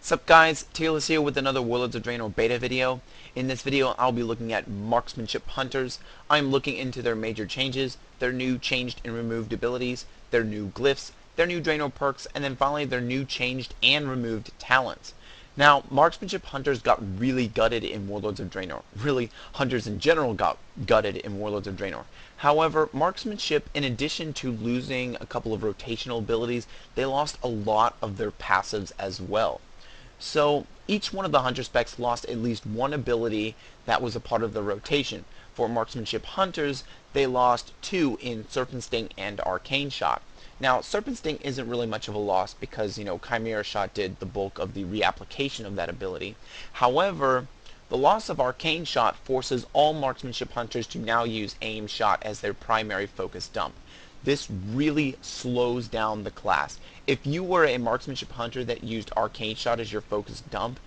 Sup guys, Taylor's here with another Warlords of Draenor beta video. In this video I'll be looking at Marksmanship Hunters. I'm looking into their major changes, their new changed and removed abilities, their new glyphs, their new Draenor perks, and then finally their new changed and removed talents. Now, Marksmanship Hunters got really gutted in Warlords of Draenor. Really, Hunters in general got gutted in Warlords of Draenor. However, Marksmanship, in addition to losing a couple of rotational abilities, they lost a lot of their passives as well. So each one of the Hunter specs lost at least one ability that was a part of the rotation. For Marksmanship Hunters, they lost two in Serpent Sting and Arcane Shot. Now, Serpent Sting isn't really much of a loss because, Chimera Shot did the bulk of the reapplication of that ability. However, the loss of Arcane Shot forces all Marksmanship Hunters to now use Aim Shot as their primary focus dump. This really slows down the class. If you were a Marksmanship Hunter that used Arcane Shot as your focus dump,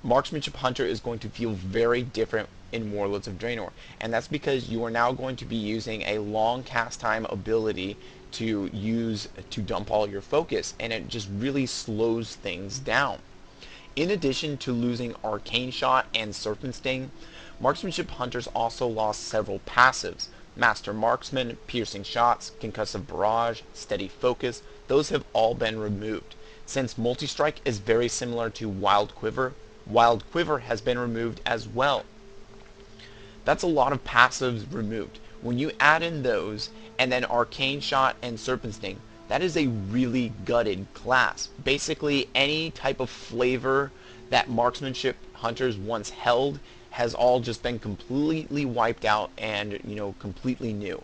Marksmanship Hunter is going to feel very different in Warlords of Draenor. And that's because you are now going to be using a long cast time ability to dump all your focus, and it just really slows things down. In addition to losing Arcane Shot and Serpent Sting, Marksmanship Hunters also lost several passives. Master Marksman, Piercing Shots, Concussive Barrage, Steady Focus, those have all been removed. Since Multi-Strike is very similar to Wild Quiver has been removed as well. That's a lot of passives removed. When you add in those, and then Arcane Shot and Serpent Sting, that is a really gutted class. Basically, any type of flavor that Marksmanship Hunters once held has all just been completely wiped out and, completely new.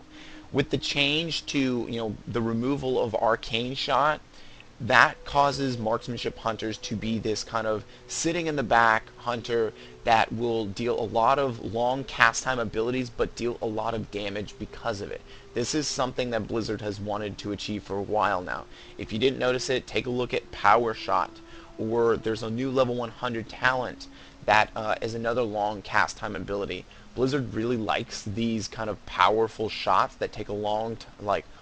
With the change to, the removal of Arcane Shot, that causes Marksmanship Hunters to be this kind of sitting in the back hunter that will deal a lot of long cast time abilities but deal a lot of damage because of it. This is something that Blizzard has wanted to achieve for a while now. If you didn't notice it, take a look at Power Shot, or there's a new level 100 talent that is another long cast time ability. Blizzard really likes these kind of powerful shots that take a long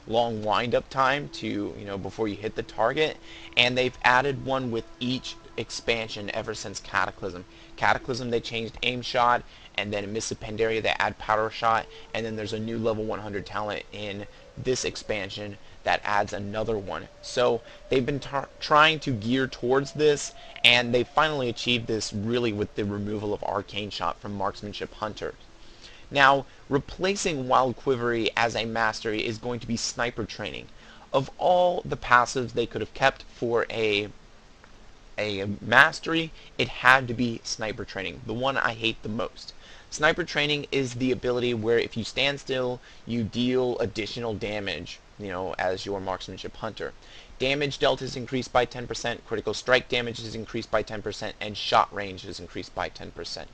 wind up time to, before you hit the target, and they've added one with each expansion ever since Cataclysm. Cataclysm, they changed Aim Shot, and then in Mists of Pandaria they add Power Shot, and then there's a new level 100 talent in this expansion that adds another one. So they've been trying to gear towards this, and they finally achieved this really with the removal of Arcane Shot from Marksmanship Hunters. Now, replacing Wild Quivery as a mastery is going to be Sniper Training. Of all the passives they could have kept for a mastery, it had to be Sniper Training, the one I hate the most. Sniper Training is the ability where if you stand still, you deal additional damage, as your Marksmanship Hunter. Damage dealt is increased by 10%, critical strike damage is increased by 10%, and shot range is increased by 10%.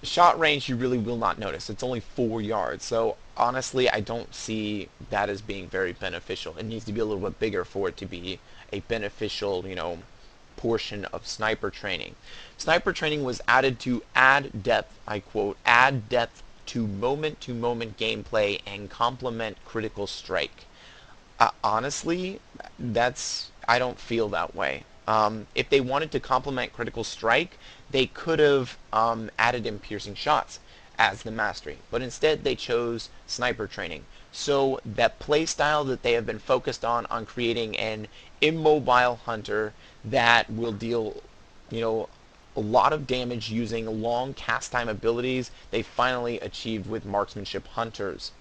Shot range you really will not notice. It's only 4 yards, so honestly I don't see that as being very beneficial. It needs to be a little bit bigger for it to be a beneficial, portion of Sniper Training. Sniper Training was added to add depth, I quote, add depth to moment gameplay and complement critical strike. Honestly, I don't feel that way. If they wanted to complement critical strike, they could have added in Piercing Shots as the mastery, but instead they chose Sniper Training. So that playstyle that they have been focused on creating an immobile hunter that will deal, a lot of damage using long cast time abilities, they finally achieved with Marksmanship Hunters.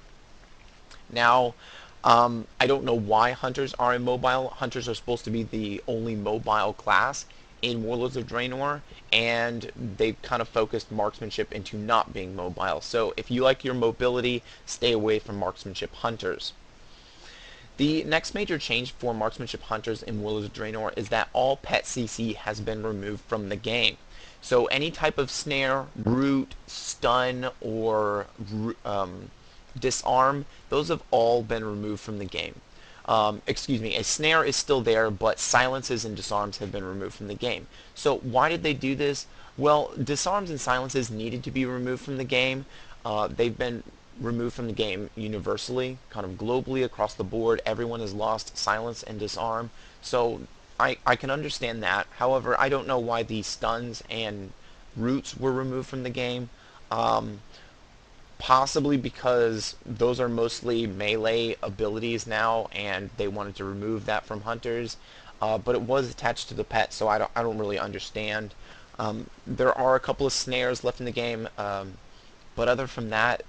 Now, I don't know why Hunters are immobile. Hunters are supposed to be the only mobile class in Warlords of Draenor, and they've kind of focused Marksmanship into not being mobile. So if you like your mobility, stay away from Marksmanship Hunters. The next major change for Marksmanship Hunters in Warlords of Draenor is that all pet CC has been removed from the game. So any type of snare, root, stun, or disarm, those have all been removed from the game. A snare is still there, but silences and disarms have been removed from the game. So why did they do this? Well, disarms and silences needed to be removed from the game. They've been removed from the game universally, kind of globally across the board. Everyone has lost silence and disarm. So I can understand that. However, I don't know why the stuns and roots were removed from the game. Um, Possibly because those are mostly melee abilities now, and they wanted to remove that from hunters. But it was attached to the pet, so I don't really understand. There are a couple of snares left in the game, but other from that,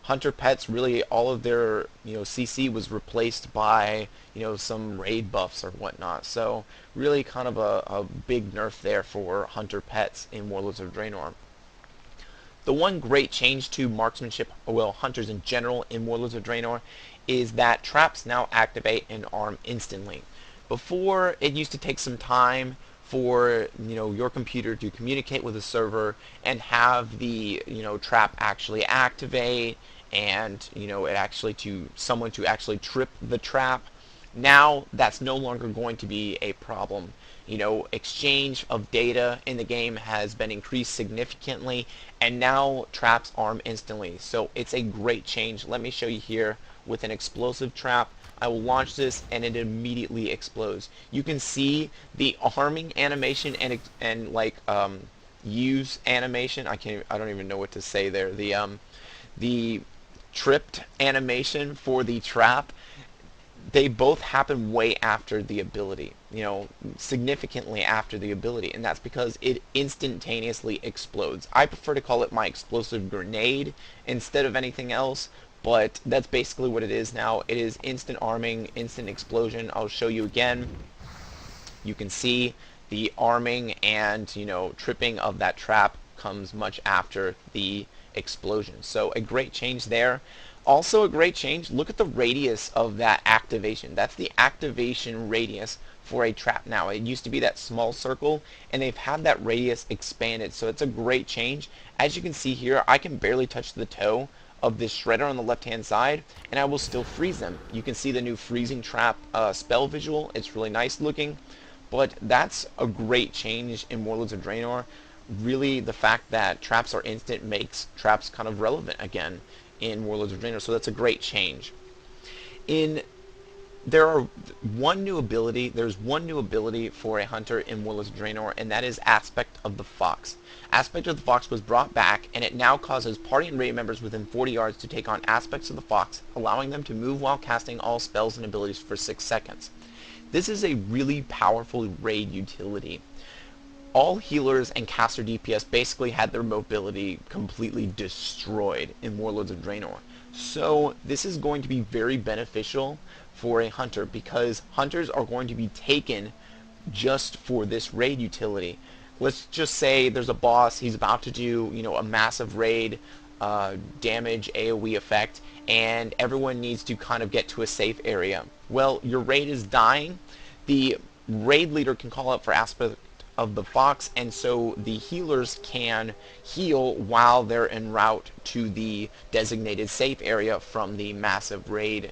hunter pets, really all of their CC was replaced by some raid buffs or whatnot. So really kind of a big nerf there for hunter pets in Warlords of Draenor. The one great change to marksmanship, well, hunters in general in Warlords of Draenor, is that traps now activate and arm instantly. Before, it used to take some time for your computer to communicate with the server and have the trap actually activate, and it actually to someone to actually trip the trap. Now that's no longer going to be a problem. Exchange of data in the game has been increased significantly, and now traps arm instantly. So it's a great change. Let me show you here with an explosive trap. I will launch this and it immediately explodes. You can see the arming animation and like use animation. I don't even know what to say there. The tripped animation for the trap, they both happen way after the ability, significantly after the ability, and that's because it instantaneously explodes. I prefer to call it my explosive grenade instead of anything else, but that's basically what it is now. It is instant arming, instant explosion. I'll show you again. You can see the arming and tripping of that trap comes much after the explosion. So a great change there. Also a great change, look at the radius of that activation. That's the activation radius for a trap now. It used to be that small circle, and they've had that radius expanded, so it's a great change. As you can see here, I can barely touch the toe of this shredder on the left hand side, and I will still freeze them. You can see the new freezing trap spell visual. It's really nice looking, but that's a great change in Warlords of Draenor. Really, the fact that traps are instant makes traps kind of relevant again in Warlords of Draenor, so that's a great change. There's one new ability for a hunter in Warlords of Draenor, and that is Aspect of the Fox. Aspect of the Fox was brought back, and it now causes party and raid members within 40 yards to take on aspects of the fox, allowing them to move while casting all spells and abilities for 6 seconds. This is a really powerful raid utility. All healers and caster DPS basically had their mobility completely destroyed in Warlords of Draenor. So this is going to be very beneficial for a hunter, because hunters are going to be taken just for this raid utility. Let's just say there's a boss, he's about to do a massive raid damage AoE effect, and everyone needs to kind of get to a safe area. Well, your raid is dying. The raid leader can call out for Aspect of the Fox, and so the healers can heal while they're en route to the designated safe area from the massive raid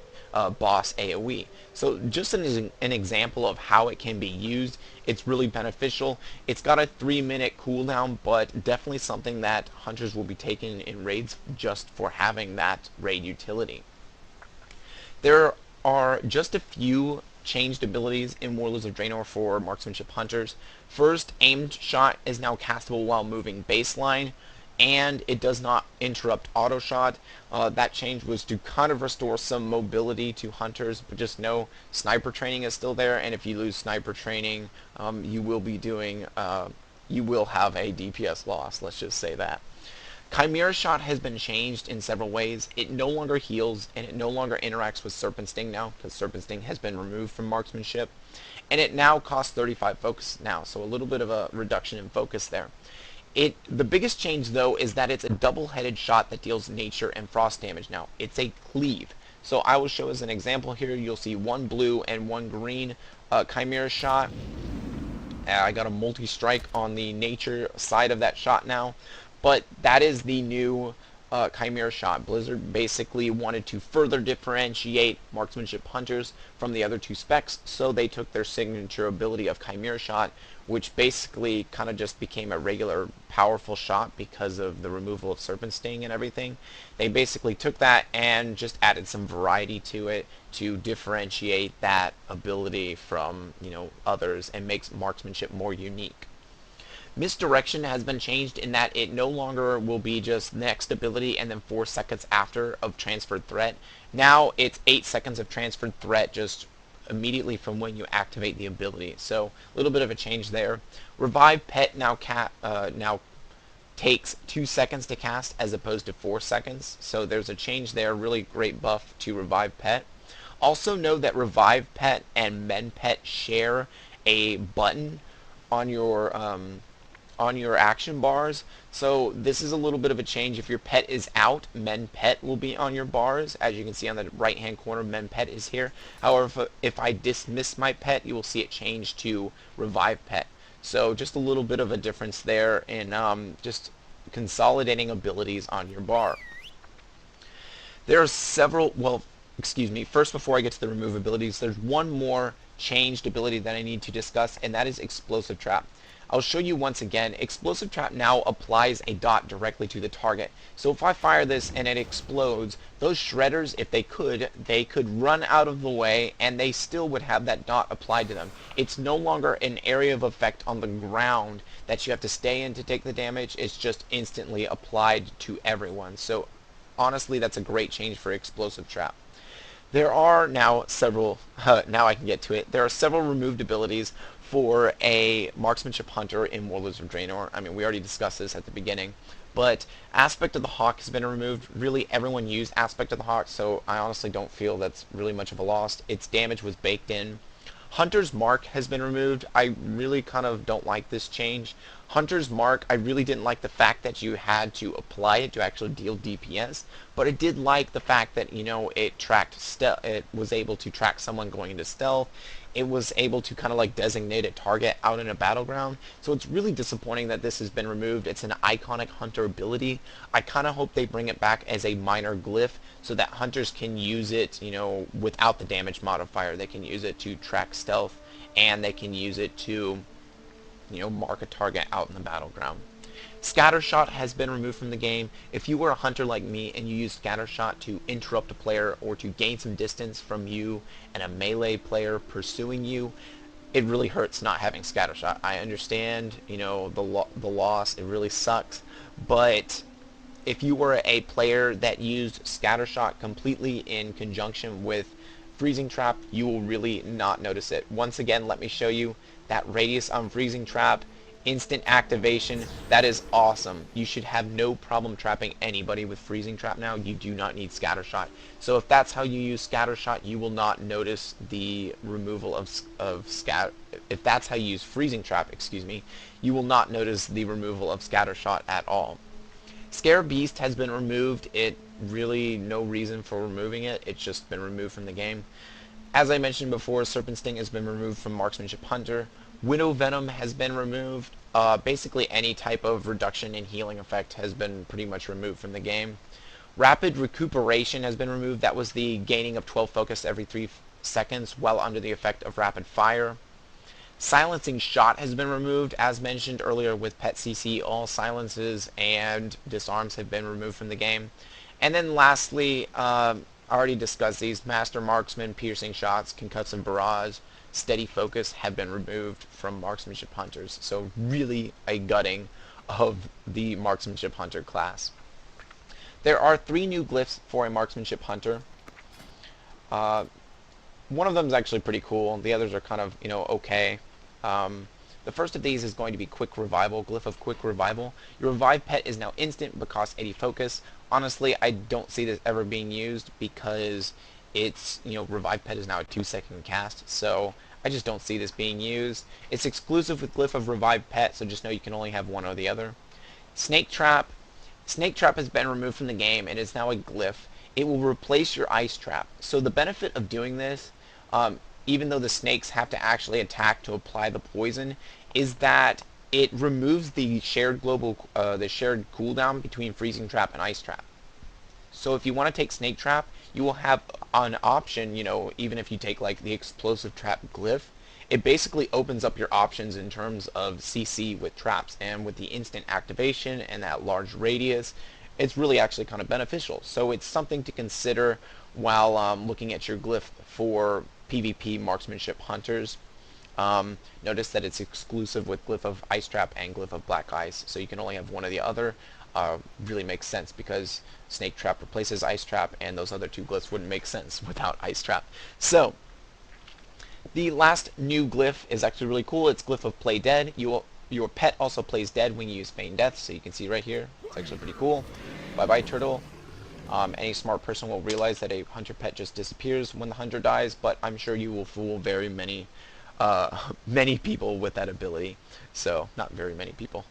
boss AoE. So just an example of how it can be used. It's really beneficial. It's got a 3-minute cooldown, but definitely something that hunters will be taking in raids just for having that raid utility. There are just a few changed abilities in Warlords of Draenor for marksmanship hunters. First, aimed shot is now castable while moving baseline, and it does not interrupt auto shot. That change was to kind of restore some mobility to hunters, but just know sniper training is still there, and if you lose sniper training, you will have a DPS loss, let's just say that. Chimera Shot has been changed in several ways. It no longer heals, and it no longer interacts with Serpent Sting now, because Serpent Sting has been removed from marksmanship. And it now costs 35 focus now, so a little bit of a reduction in focus there. The biggest change, though, is that it's a double-headed shot that deals nature and frost damage now. It's a cleave. So I will show as an example here. You'll see one blue and one green Chimera Shot. I got a multi-strike on the nature side of that shot now. But that is the new Chimera Shot. Blizzard basically wanted to further differentiate Marksmanship Hunters from the other two specs, so they took their signature ability of Chimera Shot, which basically kind of just became a regular powerful shot because of the removal of Serpent Sting and everything. They basically took that and just added some variety to it to differentiate that ability from, others and makes Marksmanship more unique. Misdirection has been changed in that it no longer will be just next ability and then 4 seconds after of transferred threat. Now it's 8 seconds of transferred threat just immediately from when you activate the ability. So a little bit of a change there. Revive Pet now takes 2 seconds to cast as opposed to 4 seconds. So there's a change there, really great buff to Revive Pet. Also know that Revive Pet and Mend Pet share a button on your action bars. So this is a little bit of a change. If your pet is out, Mend Pet will be on your bars. As you can see on the right hand corner, Mend Pet is here. However, if I dismiss my pet, you will see it change to Revive Pet. So just a little bit of a difference there in just consolidating abilities on your bar. There are several, well, excuse me, first before I get to the remove abilities, there's one more changed ability that I need to discuss, and that is Explosive Trap. I'll show you once again. Explosive Trap now applies a dot directly to the target. So if I fire this and it explodes, those shredders, if they could run out of the way and they still would have that dot applied to them. It's no longer an area of effect on the ground that you have to stay in to take the damage. It's just instantly applied to everyone. So honestly, that's a great change for Explosive Trap. There are now several, now I can get to it, there are several removed abilities for a Marksmanship Hunter in Warlords of Draenor. I mean, we already discussed this at the beginning, but Aspect of the Hawk has been removed. Really, everyone used Aspect of the Hawk, so I honestly don't feel that's really much of a loss. Its damage was baked in. Hunter's Mark has been removed. I really kind of don't like this change. Hunter's Mark, I really didn't like the fact that you had to apply it to actually deal DPS, but I did like the fact that, it tracked it was able to track someone going into stealth. It was able to kind of like designate a target out in a battleground. So it's really disappointing that this has been removed. It's an iconic hunter ability. I kind of hope they bring it back as a minor glyph so that hunters can use it, without the damage modifier. They can use it to track stealth, and they can use it to, mark a target out in the battleground. Scattershot has been removed from the game. If you were a hunter like me and you used Scattershot to interrupt a player or to gain some distance from you and a melee player pursuing you, it really hurts not having Scattershot. I understand, the loss, it really sucks, but if you were a player that used Scattershot completely in conjunction with Freezing Trap, you will really not notice it. Once again, let me show you that radius on Freezing Trap. Instant activation, that is awesome. You should have no problem trapping anybody with Freezing Trap now. You do not need Scattershot. So if that's how you use Scattershot, you will not notice the removal of if that's how you use Freezing Trap, excuse me, you will not notice the removal of Scattershot at all. Scare Beast has been removed. It really no reason for removing it. It's just been removed from the game. As I mentioned before, Serpent Sting has been removed from Marksmanship Hunter. Widow Venom has been removed. Basically any type of reduction in healing effect has been pretty much removed from the game. Rapid Recuperation has been removed. That was the gaining of 12 focus every 3 seconds while under the effect of Rapid Fire. Silencing Shot has been removed. As mentioned earlier with Pet CC, all silences and disarms have been removed from the game. And then lastly, I already discussed these, Master Marksman, Piercing Shots, Concussive Barrage, Steady Focus have been removed from Marksmanship Hunters. So really a gutting of the Marksmanship Hunter class. There are 3 new glyphs for a Marksmanship Hunter. One of them is actually pretty cool. The others are kind of, okay. The first of these is going to be Quick Revival, Glyph of Quick Revival. Your Revive Pet is now instant but costs 80 focus. Honestly, I don't see this ever being used because it's, Revive Pet is now a 2-second cast, so I just don't see this being used. It's exclusive with Glyph of Revive Pet, so just know you can only have one or the other. Snake Trap. Snake Trap has been removed from the game and is now a glyph. It will replace your Ice Trap. So the benefit of doing this, even though the snakes have to actually attack to apply the poison, is that it removes the shared cooldown between Freezing Trap and Ice Trap. So if you want to take Snake Trap, you will have an option, even if you take like the Explosive Trap glyph, it basically opens up your options in terms of CC with traps, and with the instant activation and that large radius, it's really actually kind of beneficial. So it's something to consider while looking at your glyph for PvP marksmanship hunters. Notice that it's exclusive with Glyph of Ice Trap and Glyph of Black Ice, so you can only have one or the other. Really makes sense because Snake Trap replaces Ice Trap, and those other two glyphs wouldn't make sense without Ice Trap. So, the last new glyph is actually really cool. It's Glyph of Play Dead. Your pet also plays dead when you use Feign Death, so you can see right here. It's actually pretty cool. Bye-bye, turtle. Any smart person will realize that a hunter pet just disappears when the hunter dies, but I'm sure you will fool very many many people with that ability. So, not very many people.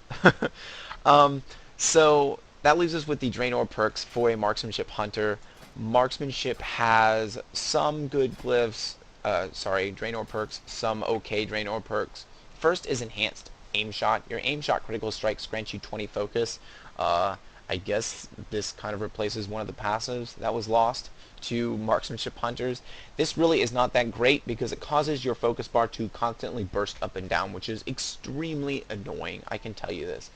So, that leaves us with the Draenor perks for a marksmanship hunter. Marksmanship has some good glyphs, Draenor perks, some okay Draenor perks. First is enhanced aim shot. Your aim shot critical strikes grant you 20 focus. I guess this kind of replaces one of the passives that was lost to marksmanship hunters. This really is not that great because it causes your focus bar to constantly burst up and down, which is extremely annoying. I can tell you this.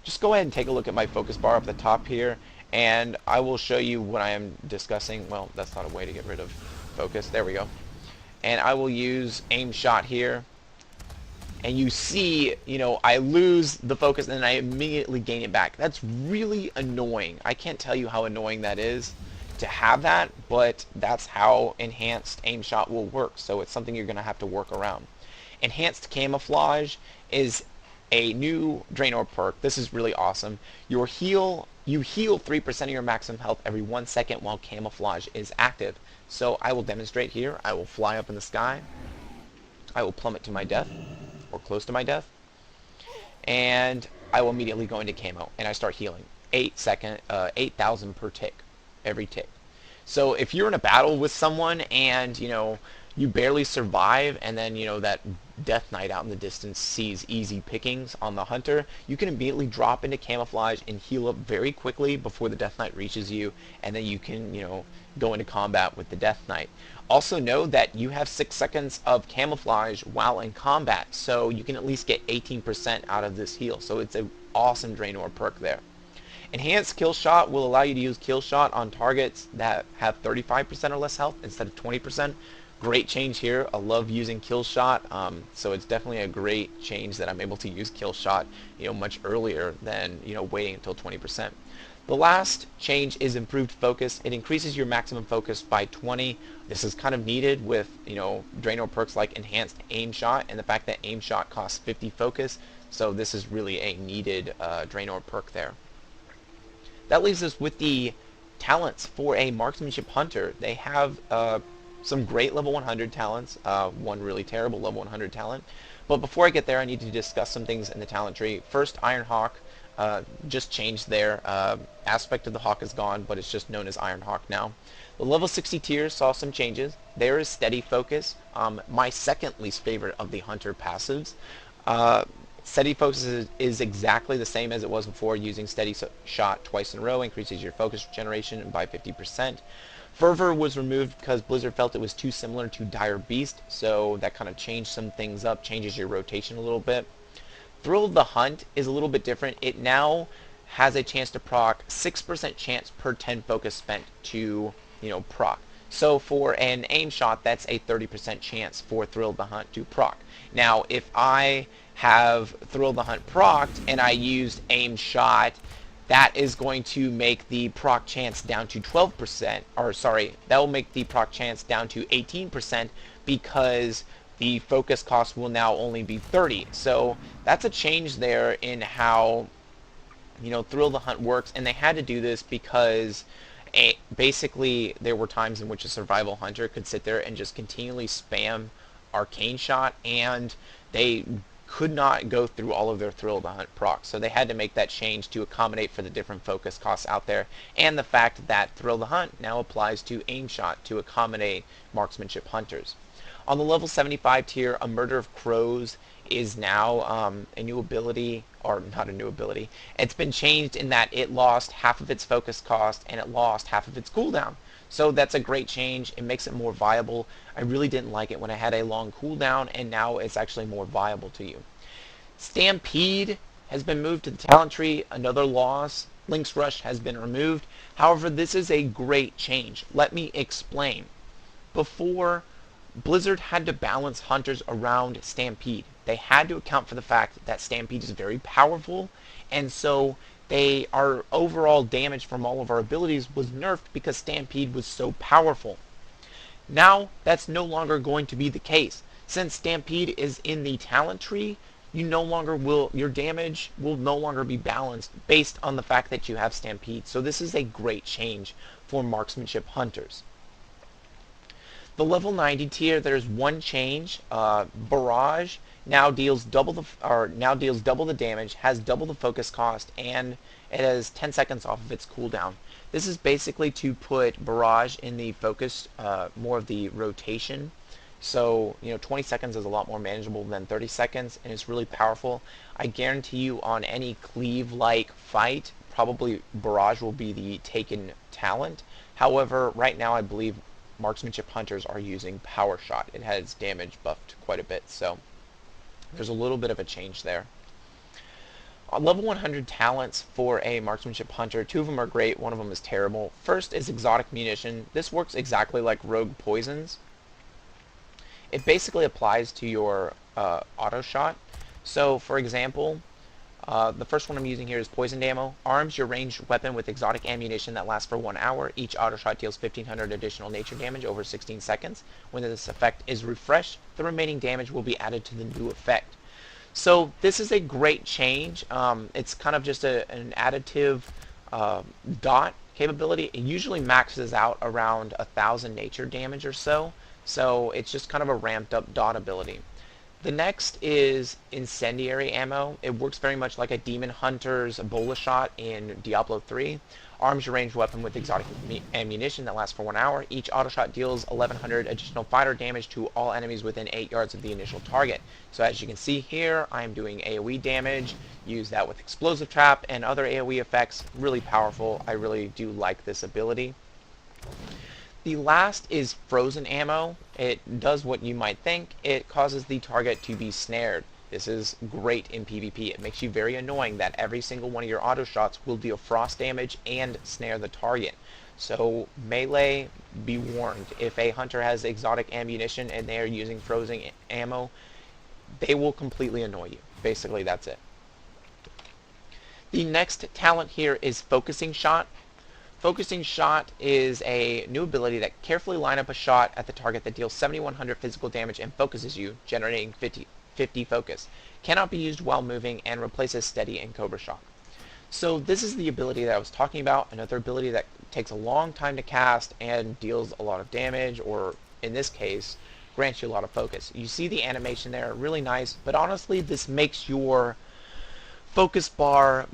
Just go ahead and take a look at my focus bar up the top here, and I will show you what I am discussing. Well, that's not a way to get rid of focus. There we go. And I will use aim shot here. And you see, I lose the focus and then I immediately gain it back. That's really annoying. I can't tell you how annoying that is to have that, but that's how enhanced aim shot will work. So it's something you're going to have to work around. Enhanced camouflage is a new Draenor perk. This is really awesome. You heal 3% of your maximum health every 1 second while camouflage is active. So I will demonstrate here. I will fly up in the sky. I will plummet to my death, or close to my death, and I will immediately go into camo, and I start healing. 8,000 per tick, every tick. So if you're in a battle with someone and, you barely survive, and then, that Death Knight out in the distance sees easy pickings on the hunter, you can immediately drop into camouflage and heal up very quickly before the Death Knight reaches you, and then you can, go into combat with the Death Knight. Also know that you have 6 seconds of camouflage while in combat, so you can at least get 18% out of this heal. So it's an awesome Draenor perk there. Enhanced Kill Shot will allow you to use Kill Shot on targets that have 35% or less health instead of 20%. Great change here. I love using Kill Shot, so it's definitely a great change that I'm able to use Kill Shot, much earlier than, waiting until 20%. The last change is improved focus. It increases your maximum focus by 20. This is kind of needed with, Draenor perks like enhanced aim shot and the fact that aim shot costs 50 focus. So this is really a needed Draenor perk there. That leaves us with the talents for a marksmanship hunter. They have some great level 100 talents, one really terrible level 100 talent. But before I get there, I need to discuss some things in the talent tree. First, Iron Hawk. Just changed their aspect of the hawk is gone, but it's just known as Iron Hawk now. The level 60 tiers saw some changes. There is Steady Focus, my second least favorite of the hunter passives. Steady Focus is exactly the same as it was before. Using Steady Shot twice in a row increases your focus generation by 50%. Fervor was removed because Blizzard felt it was too similar to Dire Beast, so that kind of changed some things up, changes your rotation a little bit. Thrill of the Hunt is a little bit different. It now has a chance to proc 6% chance per 10 focus spent to, proc. So for an aim shot, that's a 30% chance for Thrill of the Hunt to proc. Now, if I have Thrill of the Hunt procced and I used aim shot, that is going to make the proc chance down to 12%, or sorry, that will make the proc chance down to 18% because the focus cost will now only be 30. So that's a change there in how, Thrill the Hunt works, and they had to do this because basically there were times in which a survival hunter could sit there and just continually spam Arcane Shot, and they could not go through all of their Thrill the Hunt procs. So they had to make that change to accommodate for the different focus costs out there, and the fact that Thrill the Hunt now applies to aim shot to accommodate marksmanship hunters. On the level 75 tier, a Murder of Crows is now a new ability, or not a new ability. It's been changed in that it lost half of its focus cost and it lost half of its cooldown. So that's a great change. It makes it more viable. I really didn't like it when I had a long cooldown, and now it's actually more viable to you. Stampede has been moved to the talent tree, another loss. Link's Rush has been removed. However, this is a great change. Let me explain. Before, Blizzard had to balance hunters around Stampede. They had to account for the fact that Stampede is very powerful, and so our overall damage from all of our abilities was nerfed because Stampede was so powerful. Now, that's no longer going to be the case. Since Stampede is in the talent tree, your damage will no longer be balanced based on the fact that you have Stampede. So this is a great change for Marksmanship hunters. The level 90 tier, there's one change. Barrage now deals double the damage, has double the focus cost, and it has 10 seconds off of its cooldown. This is basically to put Barrage in the focus, more of the rotation. So, 20 seconds is a lot more manageable than 30 seconds, and it's really powerful. I guarantee you on any cleave-like fight, probably Barrage will be the taken talent. However, right now I believe Marksmanship hunters are using Power Shot. It has damage buffed quite a bit, so there's a little bit of a change there. On level 100 talents for a Marksmanship hunter, two of them are great, one of them is terrible. First is Exotic Munition. This works exactly like Rogue Poisons. It basically applies to your auto shot. So, for example, the first one I'm using here is Poisoned Ammo. Arms your ranged weapon with exotic ammunition that lasts for 1 hour. Each auto shot deals 1500 additional nature damage over 16 seconds. When this effect is refreshed, the remaining damage will be added to the new effect. So this is a great change. It's kind of just an additive dot capability. It usually maxes out around 1000 nature damage or so. So it's just kind of a ramped up dot ability. The next is Incendiary Ammo. It works very much like a Demon Hunter's Ebola Shot in Diablo 3. Arms your ranged weapon with exotic ammunition that lasts for 1 hour. Each auto shot deals 1100 additional fighter damage to all enemies within 8 yards of the initial target. So as you can see here, I am doing AoE damage. Use that with Explosive Trap and other AoE effects. Really powerful. I really do like this ability. The last is Frozen Ammo. It does what you might think. It causes the target to be snared. This is great in PvP. It makes you very annoying that every single one of your auto shots will deal frost damage and snare the target. So melee, be warned. If a hunter has exotic ammunition and they are using Frozen Ammo, they will completely annoy you. Basically, that's it. The next talent here is Focusing Shot. Focusing Shot is a new ability that carefully line up a shot at the target that deals 7100 physical damage and focuses you, generating 50 focus. Cannot be used while moving and replaces Steady and Cobra Shot. So this is the ability that I was talking about, another ability that takes a long time to cast and deals a lot of damage, or in this case, grants you a lot of focus. You see the animation there, really nice, but honestly this makes your focus bar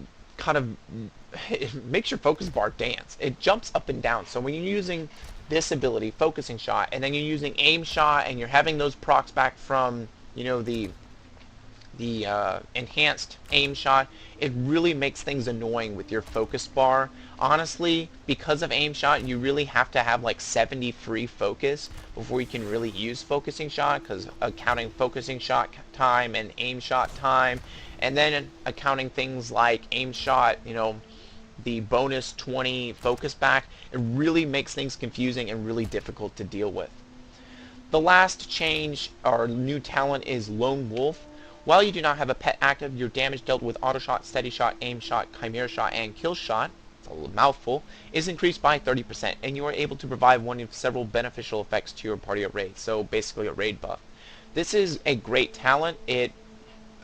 it makes your focus bar dance. It jumps up and down. So when you're using this ability, Focusing Shot, and then you're using Aim Shot, and you're having those procs back from, the enhanced Aim Shot, it really makes things annoying with your focus bar. Honestly, because of Aim Shot, you really have to have like 70 free focus before you can really use Focusing Shot, because accounting Focusing Shot time and Aim Shot time, and then accounting things like Aim Shot, the bonus 20 focus back, it really makes things confusing and really difficult to deal with. The last change, or new talent, is Lone Wolf. While you do not have a pet active, your damage dealt with Auto Shot, Steady Shot, Aim Shot, Chimera Shot, and Kill Shot, it's a mouthful, is increased by 30%, and you are able to provide one of several beneficial effects to your party of raids, so basically a raid buff. This is a great talent. It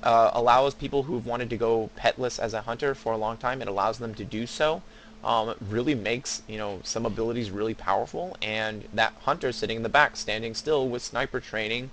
allows people who've wanted to go petless as a hunter for a long time, it allows them to do so. It really makes, some abilities really powerful, and that hunter sitting in the back, standing still with sniper training,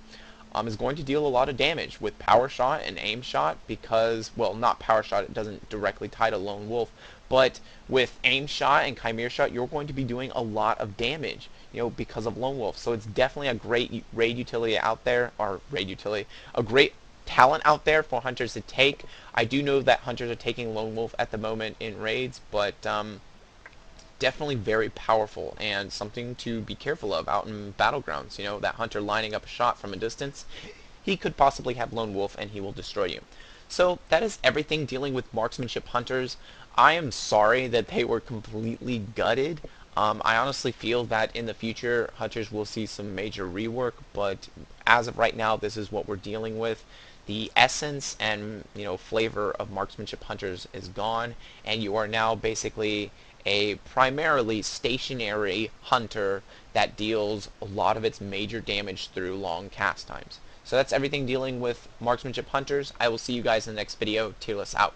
is going to deal a lot of damage with Power Shot and Aim Shot because, well, not Power Shot, it doesn't directly tie to Lone Wolf, but with Aim Shot and Chimera Shot, you're going to be doing a lot of damage, because of Lone Wolf. So it's definitely a great raid utility out there, or raid utility, a great talent out there for hunters to take. I do know that hunters are taking Lone Wolf at the moment in raids, but definitely very powerful and something to be careful of out in battlegrounds. You know, that hunter lining up a shot from a distance, he could possibly have Lone Wolf and he will destroy you. So that is everything dealing with marksmanship hunters. I am sorry that they were completely gutted. I honestly feel that in the future hunters will see some major rework, but as of right now this is what we're dealing with. The essence and flavor of marksmanship hunters is gone, and you are now basically a primarily stationary hunter that deals a lot of its major damage through long cast times. So that's everything dealing with marksmanship hunters. I will see you guys in the next video. Tearless out.